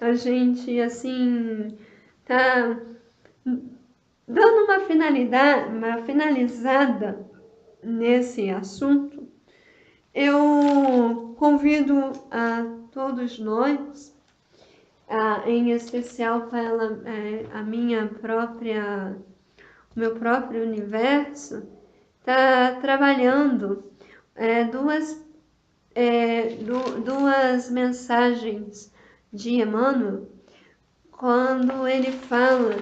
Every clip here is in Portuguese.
a gente, assim, tá dando uma finalizada nesse assunto, eu convido a todos nós, em especial para a minha própria, o meu próprio universo, tá trabalhando duas mensagens de Emmanuel, quando ele fala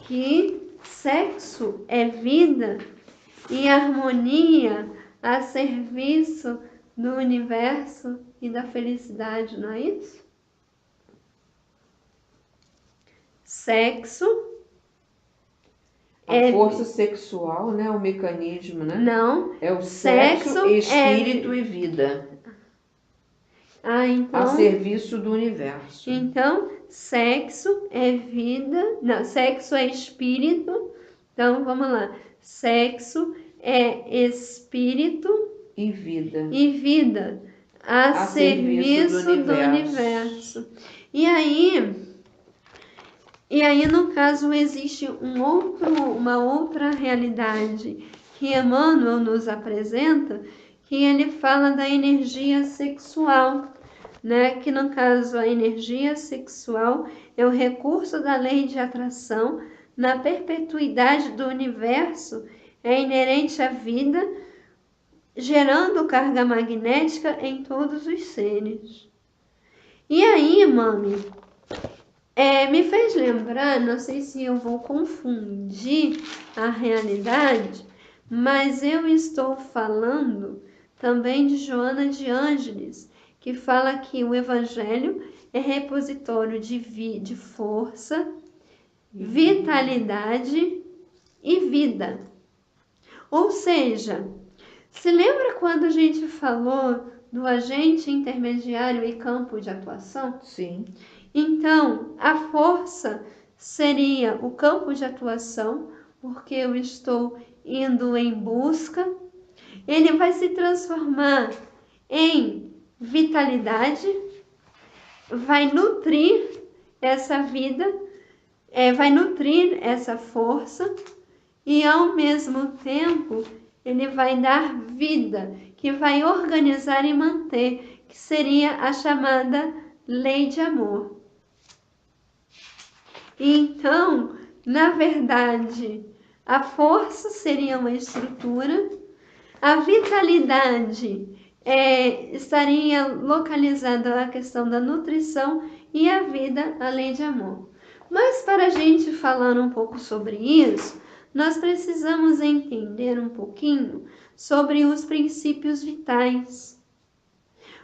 que sexo é vida e harmonia a serviço do universo e da felicidade, não é isso? Sexo A força sexual, né? O mecanismo, né? Não. É o sexo, espírito e vida. Então, a serviço do universo. Então, sexo é vida, não, sexo é espírito. Então, vamos lá. Sexo é espírito e vida a serviço do universo. E aí, no caso, existe uma outra realidade que Emmanuel nos apresenta, que ele fala da energia sexual, né? Que no caso a energia sexual é o recurso da lei de atração na perpetuidade do universo, é inerente à vida, gerando carga magnética em todos os seres. E aí, mami, me fez lembrar, não sei se eu vou confundir a realidade, mas eu estou falando também de Joana de Ângeles, que fala que o Evangelho é repositório de força, vitalidade e vida. Ou seja, se lembra quando a gente falou do agente intermediário e campo de atuação? Sim. Então, a força seria o campo de atuação, porque eu estou indo em busca. Ele vai se transformar em vitalidade, vai nutrir essa vida, vai nutrir essa força e ao mesmo tempo ele vai dar vida, que vai organizar e manter, que seria a chamada lei de amor. Então, na verdade, a força seria uma estrutura, a vitalidade estaria localizada na questão da nutrição e a vida, a lei de amor. Mas para a gente falar um pouco sobre isso, nós precisamos entender um pouquinho sobre os princípios vitais.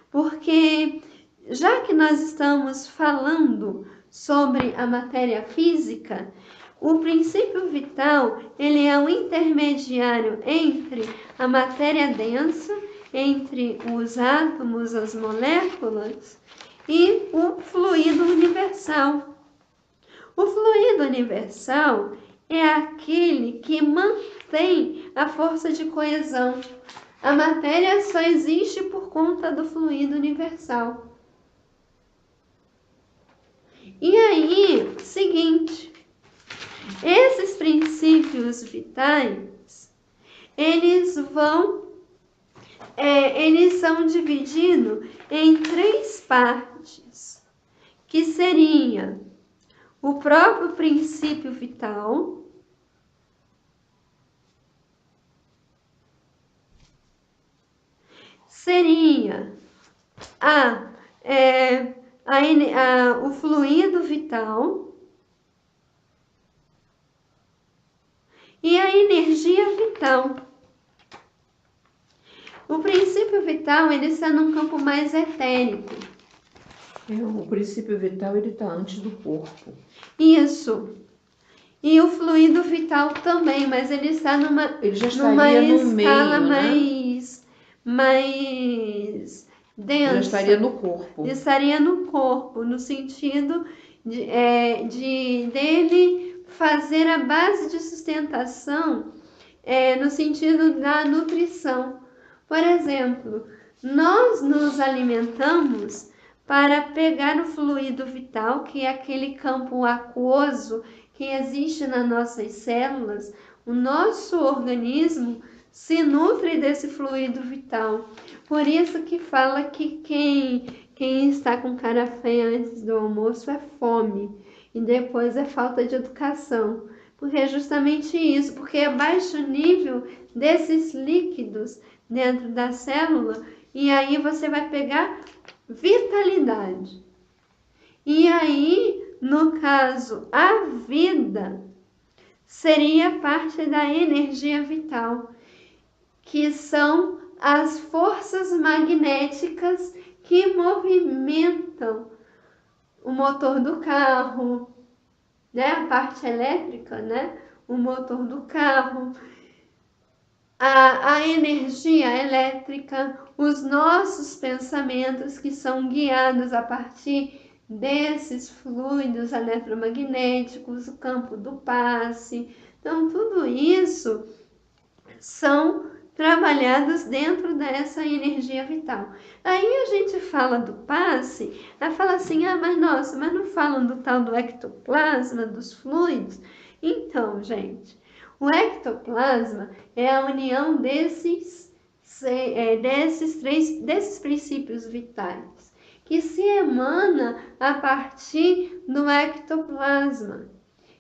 Porque já que nós estamos falando sobre a matéria física, o princípio vital, ele é um intermediário entre a matéria densa, entre os átomos, as moléculas e o fluido universal. O fluido universal é aquele que mantém a força de coesão. A matéria só existe por conta do fluido universal. E aí, seguinte, esses princípios vitais, eles são divididos em 3 partes, que seria o próprio princípio vital, seria o fluido vital e a energia vital. O princípio vital, ele está num campo mais etérico. O princípio vital, ele está antes do corpo. Isso. E o fluido vital também, mas ele está numa escala mais densa. Já estaria no corpo. Estaria no corpo, no sentido dele fazer a base de sustentação, no sentido da nutrição. Por exemplo, nós nos alimentamos para pegar o fluido vital, que é aquele campo aquoso que existe nas nossas células. O nosso organismo se nutre desse fluido vital. Por isso que fala que quem está com cara feia antes do almoço é fome e depois é falta de educação. Porque é justamente isso, porque é baixo nível desses líquidos dentro da célula e aí você vai pegar vitalidade. E aí, no caso, a vida seria parte da energia vital, que são as forças magnéticas que movimentam o motor do carro, né? A parte elétrica, né? O motor do carro, a energia elétrica, os nossos pensamentos que são guiados a partir desses fluidos eletromagnéticos, o campo do passe. Então, tudo isso são trabalhados dentro dessa energia vital. Aí a gente fala do passe, aí fala assim, mas nossa, mas não falam do tal do ectoplasma, dos fluidos? Então, gente, o ectoplasma é a união desses princípios vitais, que se emana a partir do ectoplasma.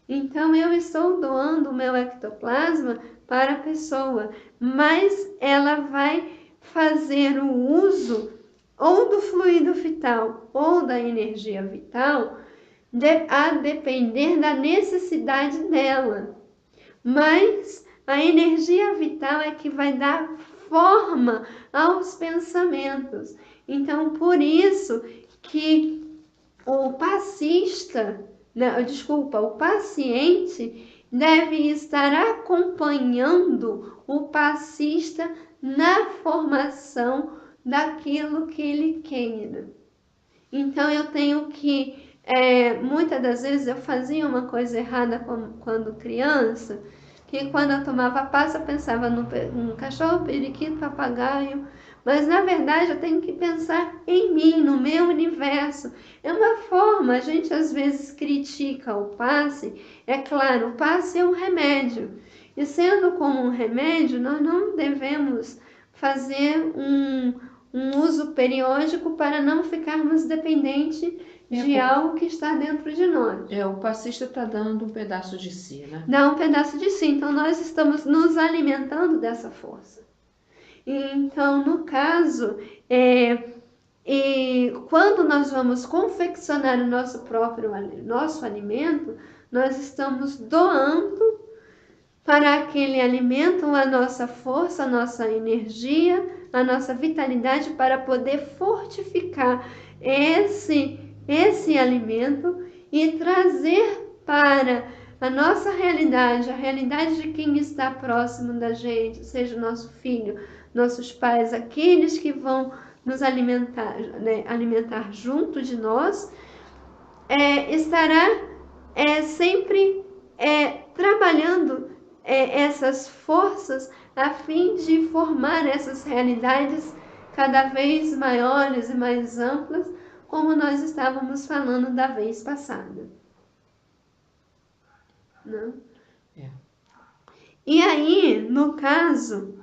Então, eu estou doando o meu ectoplasma para a pessoa, mas ela vai fazer o uso ou do fluido vital ou da energia vital a depender da necessidade dela. Mas a energia vital é que vai dar forma aos pensamentos. Então, por isso que o paciente deve estar acompanhando o passista na formação daquilo que ele queira. Então, eu tenho que, muitas das vezes eu fazia uma coisa errada quando criança, que quando eu tomava passe eu pensava no cachorro, periquito, papagaio, mas na verdade eu tenho que pensar em mim, no meu universo. É uma forma, a gente às vezes critica o passe, é claro, o passe é um remédio, e sendo como um remédio, nós não devemos fazer um uso periódico para não ficarmos dependentes de algo que está dentro de nós. O passista está dando um pedaço de si, né? Dá um pedaço de si, então nós estamos nos alimentando dessa força. Então, no caso, quando nós vamos confeccionar o nosso alimento, nós estamos doando para aquele alimento a nossa força, a nossa energia, a nossa vitalidade para poder fortificar esse alimento e trazer para a nossa realidade, a realidade de quem está próximo da gente, seja o nosso filho, nossos pais, aqueles que vão nos alimentar, né, alimentar junto de nós, estará sempre trabalhando essas forças a fim de formar essas realidades cada vez maiores e mais amplas, como nós estávamos falando da vez passada. Não? E aí, no caso,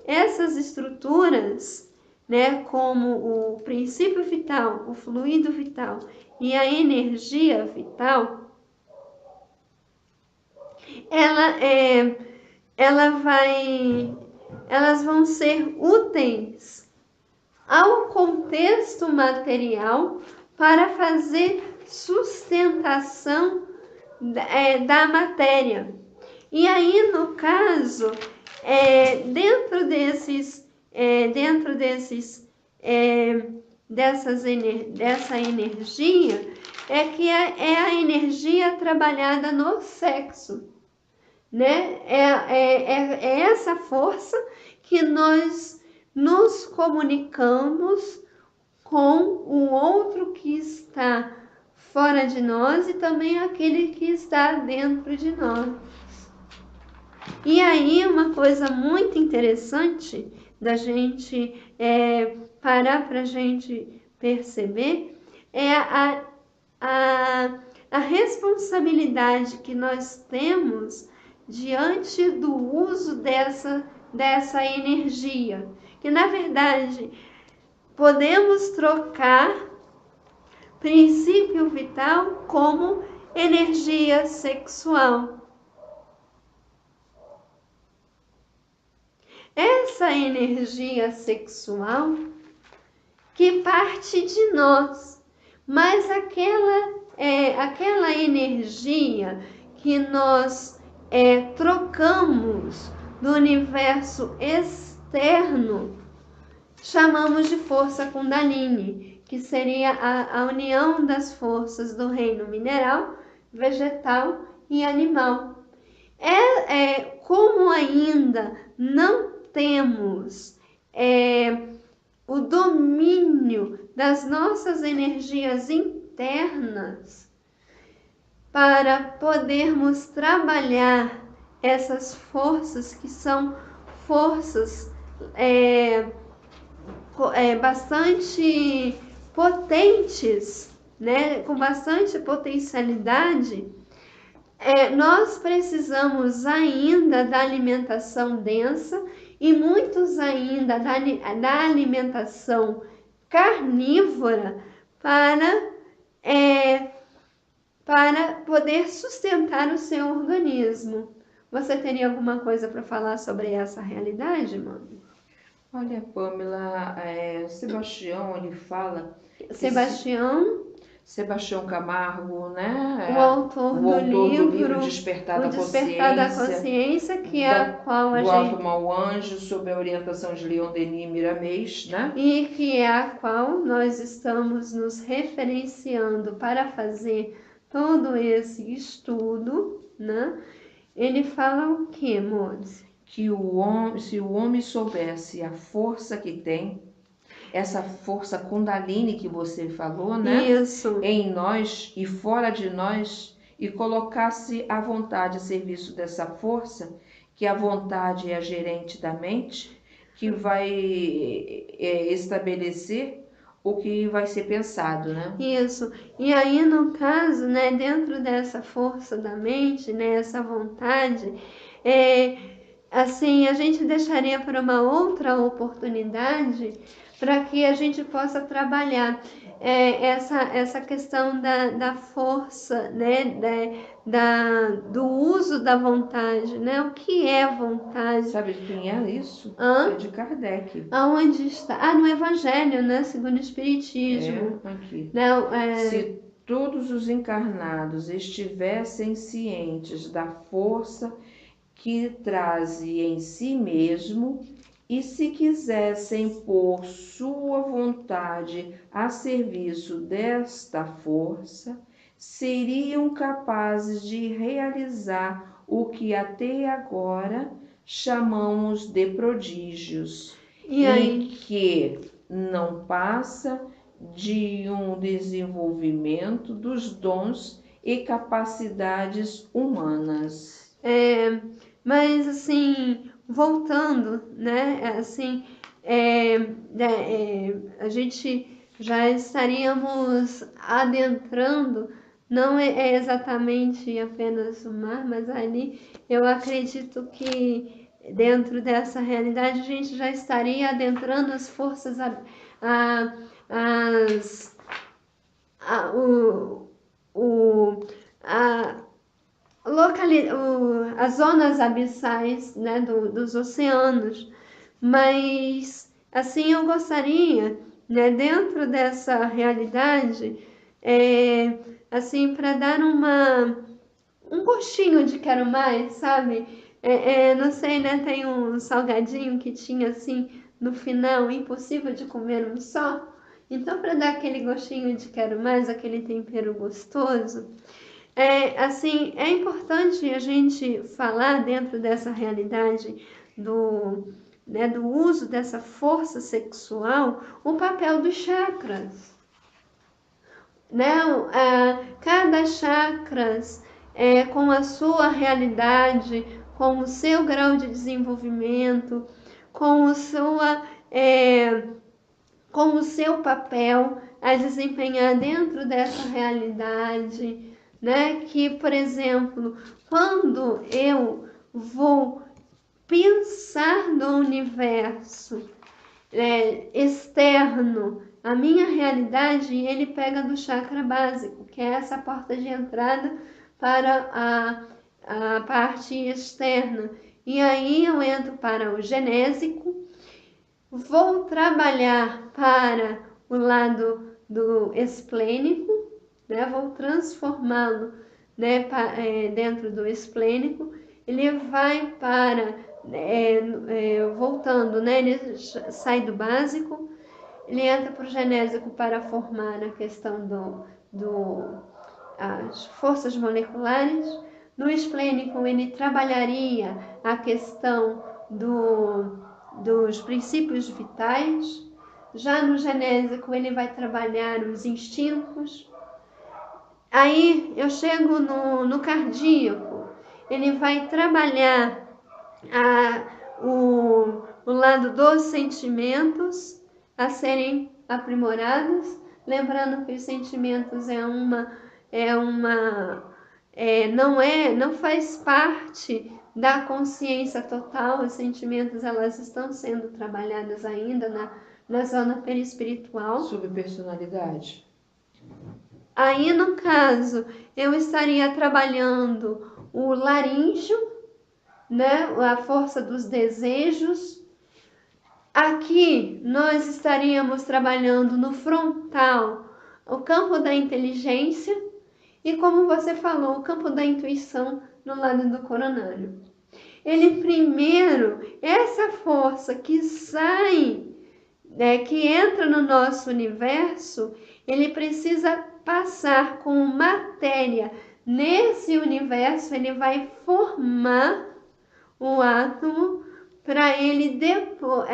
essas estruturas, né, como o princípio vital, o fluido vital e a energia vital, elas vão ser úteis ao contexto material para fazer sustentação da matéria. E aí, no caso, dessa energia, que é a energia trabalhada no sexo, né? É essa força que nós nos comunicamos com o outro que está fora de nós e também aquele que está dentro de nós. E aí uma coisa muito interessante da gente parar para a gente perceber é a responsabilidade que nós temos diante do uso dessa energia, que na verdade podemos trocar princípio vital como energia sexual. Essa energia sexual que parte de nós, mas aquela energia que nós trocamos do universo externo, chamamos de força Kundalini, que seria a união das forças do reino mineral, vegetal e animal. Como ainda não temos o domínio das nossas energias internas para podermos trabalhar essas forças que são forças bastante potentes, né, com bastante potencialidade, nós precisamos ainda da alimentação densa e muitos ainda da alimentação carnívora para poder sustentar o seu organismo. Você teria alguma coisa para falar sobre essa realidade, mano? Olha, Pamela, Sebastião, ele fala... Sebastião Camargo, né? O autor do livro Despertar da Consciência, que é a qual do Alto Mau Anjo, sob a orientação de Leon Denis Miramês, né? E que é a qual nós estamos nos referenciando para fazer todo esse estudo, né? Ele fala o que, Modes? Que se o homem soubesse a força que tem, essa força Kundalini que você falou, né? Isso. Em nós e fora de nós, e colocasse a vontade a serviço dessa força, que a vontade é a gerente da mente, que vai estabelecer o que vai ser pensado, né? Isso. E aí, no caso, né, dentro dessa força da mente, né, essa vontade, assim, a gente deixaria para uma outra oportunidade para que a gente possa trabalhar essa questão da força, né, do uso da vontade, né? O que é vontade? Sabe de quem é isso? Hã? É de Kardec. Aonde está? No Evangelho, né? Segundo o Espiritismo. Aqui. Não, Se todos os encarnados estivessem cientes da força que traze em si mesmo, e se quisessem pôr sua vontade a serviço desta força, seriam capazes de realizar o que até agora chamamos de prodígios, e que não passa de um desenvolvimento dos dons e capacidades humanas. Mas assim, voltando, né, assim, a gente já estaríamos adentrando, não é exatamente apenas o mar, mas ali eu acredito que dentro dessa realidade a gente já estaria adentrando as forças, as zonas abissais, né, dos oceanos. Mas assim eu gostaria, né, dentro dessa realidade, assim, para dar um gostinho de quero mais, sabe? Não sei, né, tem um salgadinho que tinha assim no final, impossível de comer um só. Então, para dar aquele gostinho de quero mais, aquele tempero gostoso, assim, é importante a gente falar dentro dessa realidade né, do uso dessa força sexual, o papel dos chakras. Né? Cada chakras com a sua realidade, com o seu grau de desenvolvimento, com com o seu papel a desempenhar dentro dessa realidade, né? Que, por exemplo, quando eu vou pensar no universo externo, a minha realidade, ele pega do chakra básico, que é essa porta de entrada para a parte externa. E aí eu entro para o genésico, vou trabalhar para o lado do esplênico, né? Vou transformá-lo, né, dentro do esplênico. Ele vai para, voltando, né? Ele sai do básico, ele entra para o genésico para formar a questão as forças moleculares. No esplênico, ele trabalharia a questão dos princípios vitais. Já no genésico, ele vai trabalhar os instintos. Aí eu chego no cardíaco, ele vai trabalhar o lado dos sentimentos a serem aprimorados, lembrando que os sentimentos não faz parte da consciência total. Os sentimentos, elas estão sendo trabalhadas ainda na zona perispiritual. Subpersonalidade. Aí, no caso, eu estaria trabalhando o laríngeo, né? A força dos desejos. Aqui, nós estaríamos trabalhando no frontal, o campo da inteligência. E como você falou, o campo da intuição no lado do coronário. Ele primeiro, essa força que sai, que entra no nosso universo, ele precisa passar com matéria. Nesse universo, ele vai formar o átomo para ele depois...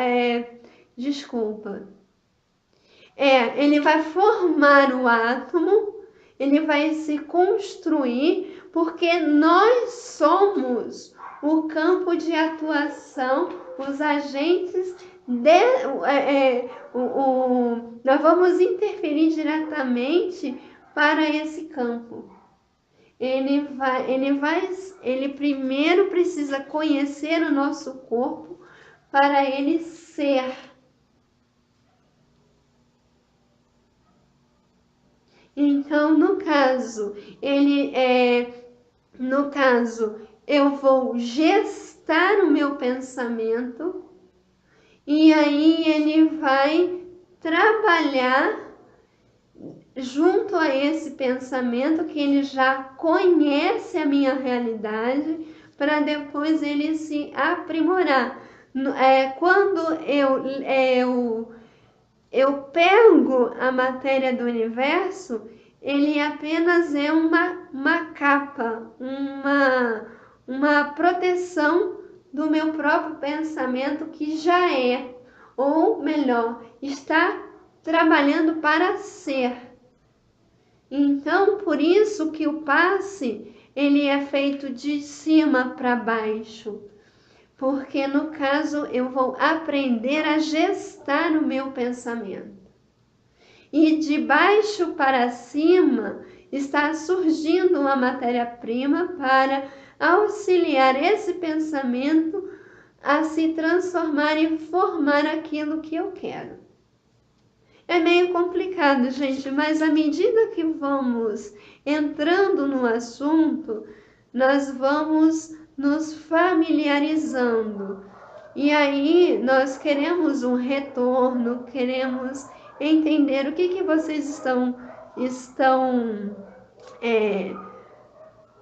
ele vai formar o átomo, ele vai se construir, porque nós somos o campo de atuação, os agentes nós vamos interferir diretamente para esse campo. Ele primeiro precisa conhecer o nosso corpo para ele ser. Então, no caso, eu vou gestar o meu pensamento e aí ele vai trabalhar junto a esse pensamento, que ele já conhece a minha realidade, para depois ele se aprimorar. Quando eu pego a matéria do universo, ele apenas é uma capa, uma proteção do meu próprio pensamento, que já é, ou melhor, está trabalhando para ser. Então, por isso que o passe, ele é feito de cima para baixo. Porque, no caso, eu vou aprender a gestar o meu pensamento. E de baixo para cima está surgindo uma matéria-prima para auxiliar esse pensamento a se transformar e formar aquilo que eu quero. É meio complicado, gente, mas à medida que vamos entrando no assunto, nós vamos nos familiarizando. E aí nós queremos um retorno, queremos entender o que vocês estão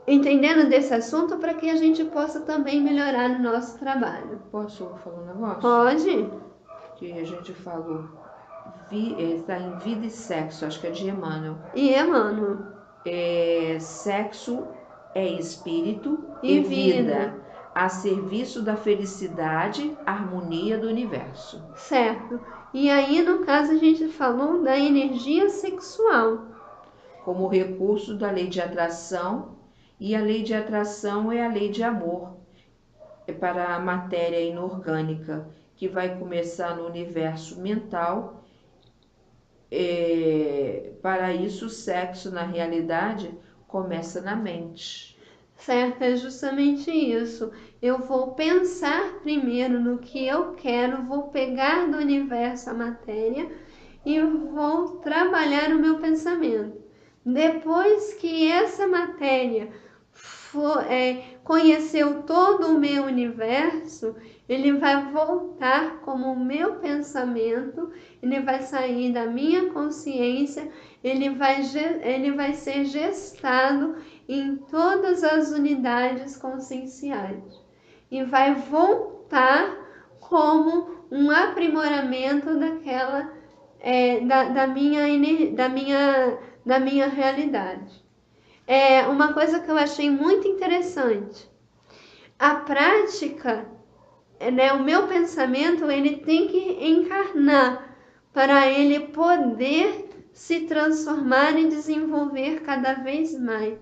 entendendo desse assunto, para que a gente possa também melhorar no nosso trabalho. Posso falar um negócio? Pode. Que a gente falou, está em Vida e Sexo, acho que é de Emmanuel. E Emmanuel. Sexo é espírito e vida, a serviço da felicidade, harmonia do universo. Certo. E aí, no caso, a gente falou da energia sexual. Como recurso da lei de atração, e a lei de atração é a lei de amor, para a matéria inorgânica, que vai começar no universo mental Para isso, o sexo, na realidade, começa na mente. Certo, é justamente isso. Eu vou pensar primeiro no que eu quero, vou pegar do universo a matéria e vou trabalhar o meu pensamento. Depois que essa matéria conheceu todo o meu universo, ele vai voltar como o meu pensamento, ele vai sair da minha consciência, ele vai ser gestado em todas as unidades conscienciais e vai voltar como um aprimoramento da minha realidade. Uma coisa que eu achei muito interessante, a prática, né, o meu pensamento, ele tem que encarnar para ele poder se transformar e desenvolver cada vez mais.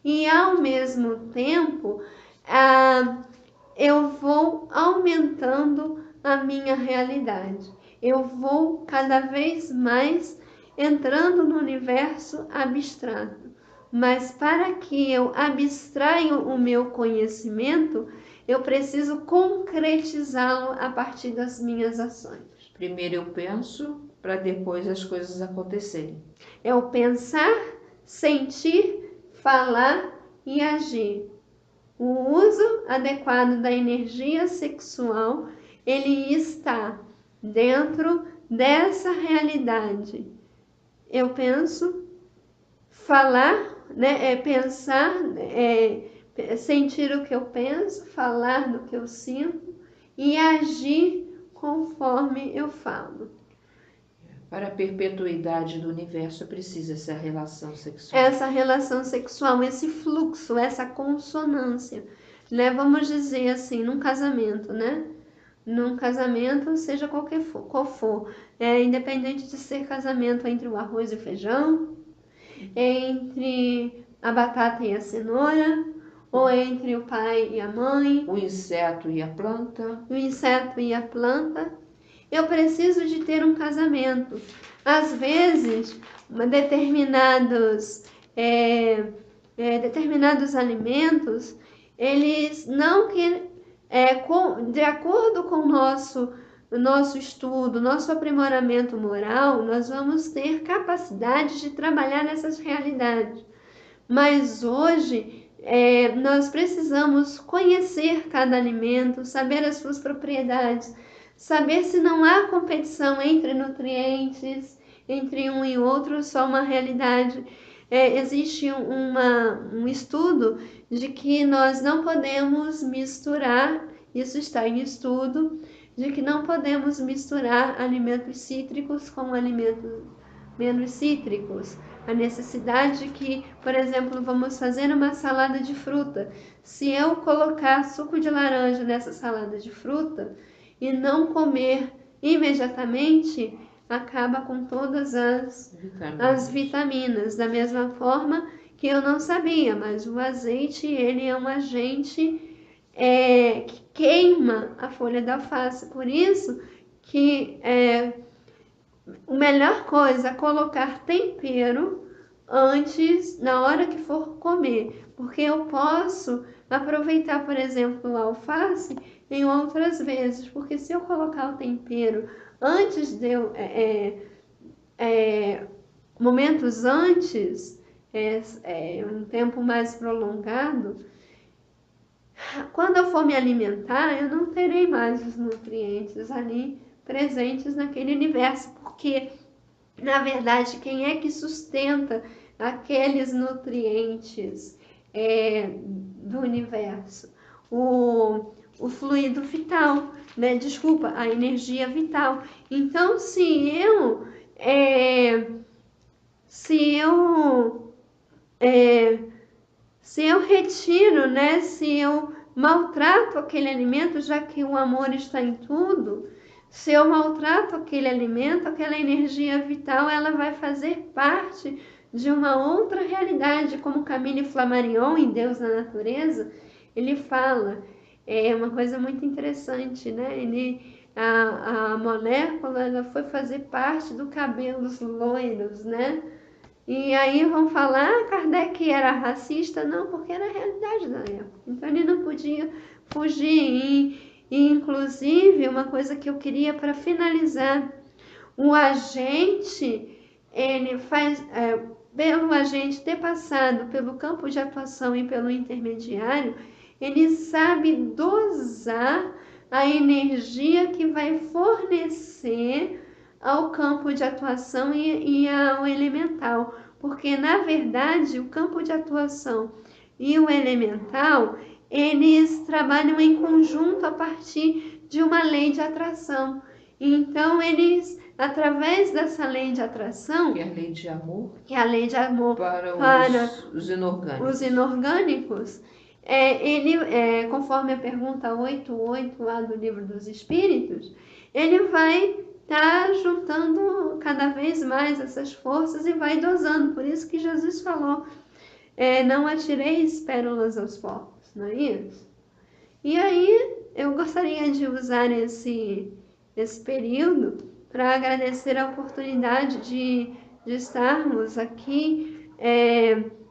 E ao mesmo tempo, eu vou aumentando a minha realidade. Eu vou cada vez mais entrando no universo abstrato. Mas para que eu abstraia o meu conhecimento, eu preciso concretizá-lo a partir das minhas ações. Primeiro eu penso, para depois as coisas acontecerem. É o pensar, sentir, falar e agir. O uso adequado da energia sexual, ele está dentro dessa realidade. Eu penso, falar, né, pensar, sentir o que eu penso, falar do que eu sinto e agir conforme eu falo. Para a perpetuidade do universo precisa essa relação sexual. Essa relação sexual, esse fluxo, essa consonância, né? Vamos dizer assim, num casamento, né? Num casamento, seja qual for, independente de ser casamento entre o arroz e o feijão, entre a batata e a cenoura, ou entre o pai e a mãe, o inseto e a planta. Eu preciso de ter um casamento. Às vezes, determinados alimentos, eles não que de acordo com o nosso estudo, nosso aprimoramento moral, nós vamos ter capacidade de trabalhar nessas realidades. Mas hoje nós precisamos conhecer cada alimento, saber as suas propriedades, saber se não há competição entre nutrientes, entre um e outro, só uma realidade. Existe um estudo de que nós não podemos misturar, isso está em estudo, de que não podemos misturar alimentos cítricos com alimentos menos cítricos. A necessidade de que, por exemplo, vamos fazer uma salada de fruta. Se eu colocar suco de laranja nessa salada de fruta e não comer imediatamente, acaba com todas as vitaminas. Da mesma forma que eu não sabia, mas o azeite, ele é um agente que queima a folha da alface. Por isso que a melhor coisa é colocar tempero antes, na hora que for comer, porque eu posso aproveitar, por exemplo, a alface em outras vezes, porque se eu colocar o tempero antes de eu, momentos antes, um tempo mais prolongado, quando eu for me alimentar, eu não terei mais os nutrientes ali presentes naquele universo, porque, na verdade, quem é que sustenta aqueles nutrientes do universo? O fluido vital, né? Desculpa, a energia vital. Então, se eu retiro, né? Se eu maltrato aquele alimento, já que o amor está em tudo, se eu maltrato aquele alimento, aquela energia vital, ela vai fazer parte de uma outra realidade, como Camille Flammarion, em Deus na Natureza, ele fala, uma coisa muito interessante, né? Ele a molécula, ela foi fazer parte do cabelos loiros, né? E aí vão falar, Kardec era racista? Não, porque era a realidade da época. Então ele não podia fugir. E inclusive, uma coisa que eu queria para finalizar, o agente, ele faz, pelo agente ter passado pelo campo de atuação e pelo intermediário, ele sabe dosar a energia que vai fornecer ao campo de atuação e ao elemental, porque na verdade o campo de atuação e o elemental, eles trabalham em conjunto a partir de uma lei de atração. Então eles, através dessa lei de atração, Que é a lei de amor, que é a lei de amor para os inorgânicos. os inorgânicos, conforme a pergunta 88 lá do Livro dos Espíritos, ele vai estar juntando cada vez mais essas forças e vai dosando. Por isso que Jesus falou, não atireis pérolas aos porcos, não é isso? E aí eu gostaria de usar esse período para agradecer a oportunidade de estarmos aqui.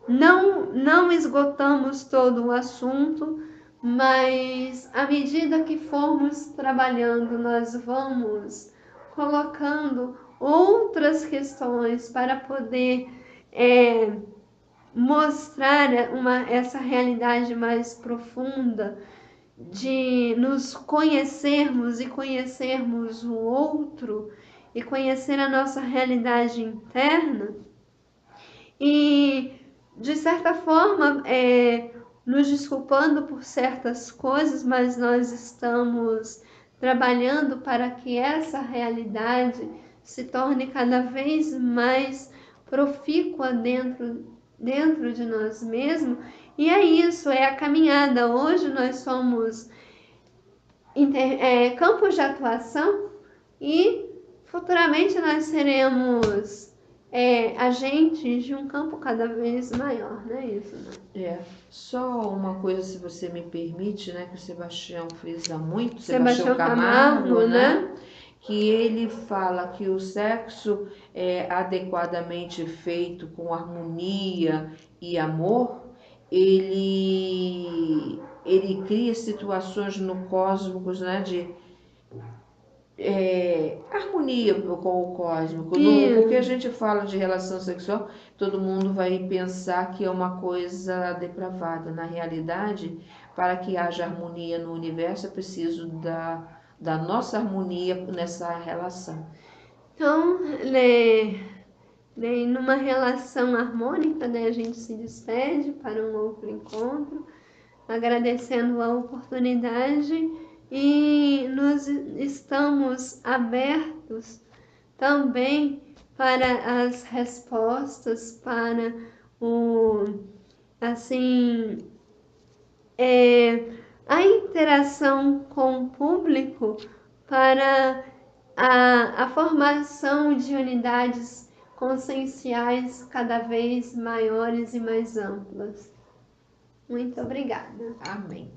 Não esgotamos todo o assunto, mas à medida que formos trabalhando, nós vamos colocando outras questões para poder mostrar essa realidade mais profunda, de nos conhecermos e conhecermos o outro e conhecer a nossa realidade interna. E, de certa forma, nos desculpando por certas coisas, mas nós estamos trabalhando para que essa realidade se torne cada vez mais profícua dentro de nós mesmos. E é isso, é a caminhada. Hoje nós somos campos de atuação e futuramente nós seremos agentes de um campo cada vez maior, não é isso? Né? Só uma coisa, se você me permite, né, que o Sebastião frisa muito, Sebastião Camargo, né? Que ele fala que o sexo é adequadamente feito com harmonia e amor, ele cria situações no cósmicos, né, de harmonia com o cósmico. Porque a gente fala de relação sexual, todo mundo vai pensar que é uma coisa depravada. Na realidade, para que haja harmonia no universo, é preciso da nossa harmonia nessa relação. Então, numa relação harmônica, né, a gente se despede para um outro encontro, agradecendo a oportunidade, e estamos abertos também para as respostas, para a interação com o público, para a formação de unidades conscienciais cada vez maiores e mais amplas. Muito obrigada. Amém.